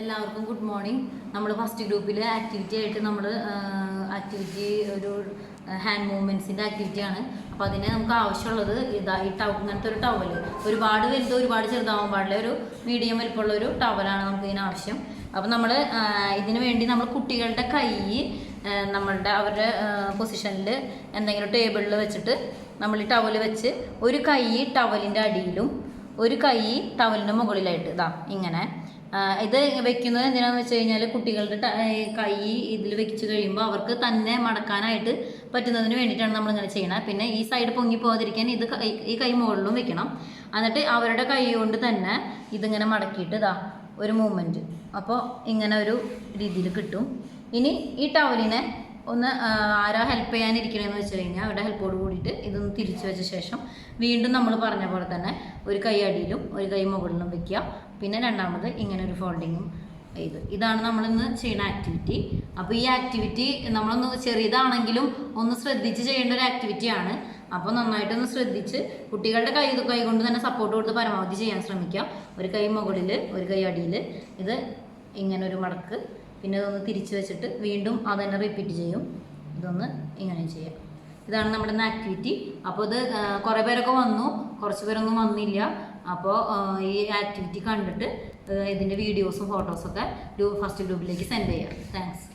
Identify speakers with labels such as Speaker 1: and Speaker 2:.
Speaker 1: എല്ലാവർക്കും good morning. നമ്മൾ first ഗ്രൂപ്പിൽ ആക്ടിവിറ്റി ആയിട്ട് ആക്ടിവിറ്റി ഒരു ഹാൻഡ് മൂവ്മെൻറ്റ്സിൻ്റെ ആക്ടിവിറ്റിയാണ്. അപ്പോൾ അതിന് നമുക്ക് ആവശ്യമുള്ളത് ഇങ്ങനത്തെ ഒരു ടവൽ, ഒരുപാട് വലുത് ഒരുപാട് ചെറുതാവാൻ പാടില്ല, ഒരു മീഡിയം വലിപ്പമുള്ള ഒരു ടവലാണ് നമുക്ക് ഇതിന് ആവശ്യം. അപ്പോൾ നമ്മൾ ഇതിന് വേണ്ടി നമ്മൾ കുട്ടികളുടെ കൈ അവരുടെ പൊസിഷനിൽ എന്തെങ്കിലും ടേബിളിൽ വെച്ചിട്ട് നമ്മൾ ഈ ടവൽ വെച്ച് ഒരു കൈ ടവലിൻ്റെ അടിയിലും ഒരു കൈ ടവലിൻ്റെ മുകളിലായിട്ട് ഇങ്ങനെ ഇത് വെക്കുന്നത് എന്തിനാണെന്ന് വെച്ച് കഴിഞ്ഞാൽ കുട്ടികളുടെ കൈ ഇതിൽ വെച്ച് കഴിയുമ്പോൾ അവർക്ക് തന്നെ മടക്കാനായിട്ട് പറ്റുന്നതിന് വേണ്ടിയിട്ടാണ് നമ്മളിങ്ങനെ ചെയ്യണത്. പിന്നെ ഈ സൈഡ് പൊങ്ങി പോകാതിരിക്കാൻ ഈ കൈ മുകളിലും വെക്കണം. എന്നിട്ട് അവരുടെ കൈ കൊണ്ട് തന്നെ ഇതിങ്ങനെ മടക്കിയിട്ട് ഒരു മൂവ്മെൻറ്റ്, അപ്പോൾ ഇങ്ങനെ ഒരു രീതിയിൽ കിട്ടും. ഇനി ഈ ടവലിനെ ഒന്ന് ആരാ ഹെൽപ്പ് ചെയ്യാനിരിക്കണമെന്ന് വെച്ച് കഴിഞ്ഞാൽ അവരുടെ ഹെൽപ്പോട് കൂടിയിട്ട് ഇതൊന്ന് തിരിച്ചു വെച്ച ശേഷം വീണ്ടും നമ്മൾ പറഞ്ഞ പോലെ തന്നെ ഒരു കൈ അടിയിലും ഒരു കൈ മുകളിലും വെക്കുക. പിന്നെ രണ്ടാമത് ഇങ്ങനെ ഒരു ഫോൾഡിങ്ങും ഇതാണ് നമ്മളിന്ന് ചെയ്യുന്ന ആക്ടിവിറ്റി. അപ്പോൾ ഈ ആക്ടിവിറ്റി നമ്മളൊന്ന് ചെറിയതാണെങ്കിലും ഒന്ന് ശ്രദ്ധിച്ച് ചെയ്യേണ്ട ഒരു ആക്ടിവിറ്റിയാണ്. അപ്പോൾ നന്നായിട്ടൊന്ന് ശ്രദ്ധിച്ച് കുട്ടികളുടെ കൈ കൊണ്ട് തന്നെ സപ്പോർട്ട് കൊടുത്ത് പരമാവധി ചെയ്യാൻ ശ്രമിക്കുക. ഒരു കൈ മുകളിൽ ഒരു കൈ അടിയിൽ, ഇത് ഇങ്ങനെ ഒരു മടക്ക്, പിന്നെ ഇതൊന്ന് തിരിച്ച് വെച്ചിട്ട് വീണ്ടും അതന്നെ റിപ്പീറ്റ് ചെയ്യും. ഇതൊന്ന് ഇങ്ങനെ ചെയ്യാം. ഇതാണ് നമ്മുടെ ആക്ടിവിറ്റി. അപ്പോൾ ഇത് കുറേ പേരൊക്കെ വന്നു, കുറച്ച് പേരൊന്നും വന്നില്ല. അപ്പോൾ ഈ ആക്ടിവിറ്റി കണ്ടിട്ട് ഇതിൻ്റെ വീഡിയോസും ഫോട്ടോസൊക്കെ ഫസ്റ്റ് ഗ്രൂപ്പിലേക്ക് സെൻഡ് ചെയ്യാം. താങ്ക്സ്.